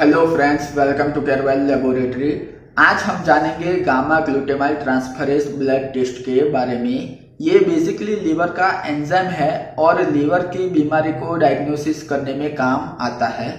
Hello friends, welcome to Carewell laboratory. आज हम जानेंगे gamma glutamyl transferase blood test के बारे में। ये बेसिकली लीवर का एंजाइम है और लीवर की बीमारी को डायग्नोसिस करने में काम आता है।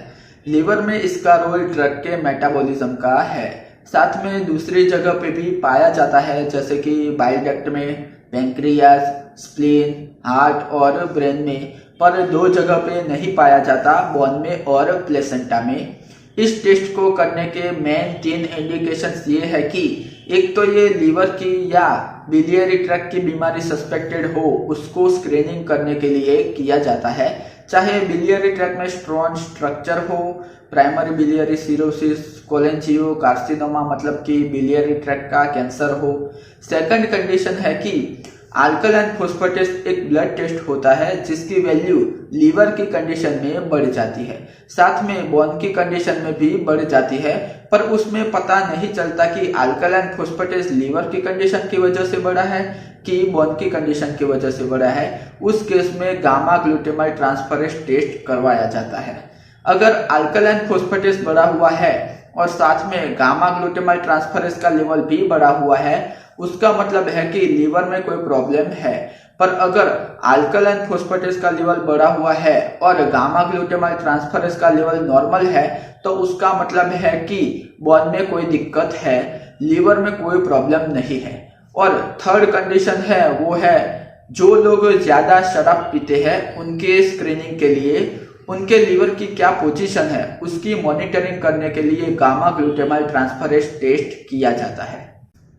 लीवर में इसका रोल ड्रग के मेटाबॉलिज्म का है। साथ में दूसरी जगह पे भी पाया जाता है, जैसे कि बाइल डक्ट में, पैंक्रियाज, स्प्लीन, हार्ट और ब्रेन में, पर दो जगह पे नहीं पाया जाता, बोन में और प्लेसेंटा में। इस टेस्ट को करने के मेन 3 इंडिकेशंस ये है कि एक तो ये लीवर की या बिलियरी ट्रैक्ट की बीमारी सस्पेक्टेड हो, उसको स्क्रीनिंग करने के लिए किया जाता है। चाहे बिलियरी ट्रैक्ट में स्ट्रॉन्ग स्ट्रक्चर हो, प्राइमरी बिलियरी सिरोसिस, कोलेंजियो कार्सिनोमा मतलब कि बिलियरी ट्रैक्ट का कैंसर हो। सेकंड कंडीशन है कि अल्कलाइन फोस्फेटेस एक ब्लड टेस्ट होता है जिसकी वैल्यू लीवर की कंडीशन में बढ़ जाती है, साथ में बोन की कंडीशन में भी बढ़ जाती है, पर उसमें पता नहीं चलता कि अल्कलाइन फोस्फेटेस लीवर की कंडीशन की वजह से बढ़ा है कि बोन की कंडीशन की वजह से बढ़ा है। उस केस में गामा ग्लूटामाइल ट्रांसफरेज टेस्ट करवाया जाता है। अगर अल्कलाइन फोस्फेटेस बढ़ा हुआ है और साथ में गामा ग्लूटामाइल ट्रांसफरेज का लेवल भी बढ़ा हुआ है, उसका मतलब है कि लीवर में कोई प्रॉब्लम है। पर अगर अल्कलाइन फोस्फेटेस का लेवल बढ़ा हुआ है और गामा ग्लूटामाइल ट्रांसफरेज का लेवल नॉर्मल है, तो उसका मतलब है कि बोन में कोई दिक्कत है, लीवर में कोई प्रॉब्लम नहीं है। और थर्ड कंडीशन है वो है जो लोग ज्यादा शराब पीते हैं, उनके स्क्रीनिंग के लिए उनके लीवर की क्या पोजीशन है उसकी मॉनिटरिंग करने के लिए गामा ग्लूटामाइल ट्रांसफरेज टेस्ट किया जाता है।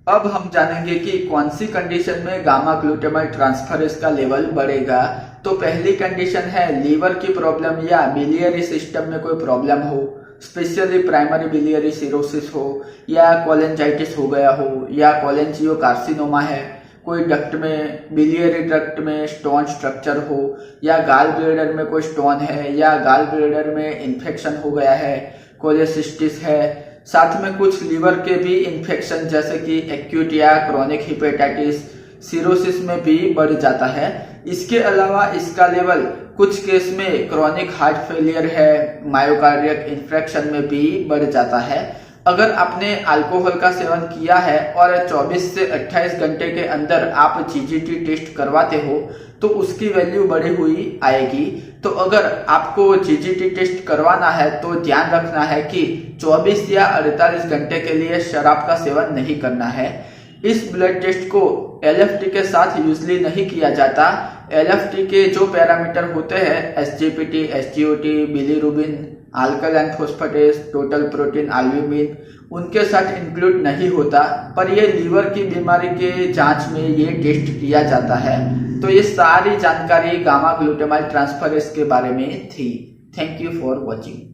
अब हम जानेंगे कि कौन सी कंडीशन में गामा ग्लूटामाइल ट्रांसफरेज का लेवल बढ़ेगा। तो पहली कंडीशन है लीवर की प्रॉब्लम या बिलियरी सिस्टम में कोई प्रॉब्लम हो, स्पेशली प्राइमरी बिलियरी सिरोसिस हो, या कोलेंजाइटिस हो गया हो, या कोलेंजियो कार्सिनोमा है, कोई डक्ट में बिलियरी डक्ट में स्टोन स्ट्रक्चर हो, या गाल ब्लैडर में कोई स्टोन है, या गाल ब्लैडर में इन्फेक्शन हो गया है, कोलेसिस्टिस है, साथ में कुछ लीवर के भी इन्फेक्शन जैसे कि एक्यूट या क्रोनिक हेपेटाइटिस, सिरोसिस में भी बढ़ जाता है। इसके अलावा इसका लेवल कुछ केस में क्रोनिक हार्ट फेलियर है, मायोकार्डियक इन्फेक्शन में भी बढ़ जाता है। अगर आपने अल्कोहल का सेवन किया है और 24 से 28 घंटे के अंदर आप जीजीटी टेस्ट करवाते हो तो उसकी वैल्यू बढ़ी हुई आएगी। तो अगर आपको जीजीटी टेस्ट करवाना है तो ध्यान रखना है कि 24 या 48 घंटे के लिए शराब का सेवन नहीं करना है। इस ब्लड टेस्ट को एलएफटी के साथ यूजली नहीं किया जाता। एलएफटी के जो पैरामीटर होते हैं, SGPT, SGOT, bilirubin, alkaline phosphatase, total protein, albumin, उनके साथ इंक्लूड नहीं होता, पर ये लीवर की बीमारी के जांच में ये टेस्ट किया जाता है। तो ये सारी जानकारी गामा ग्लूटामाइल ट्रांसफरेज के बारे में थी। Thank you for watching.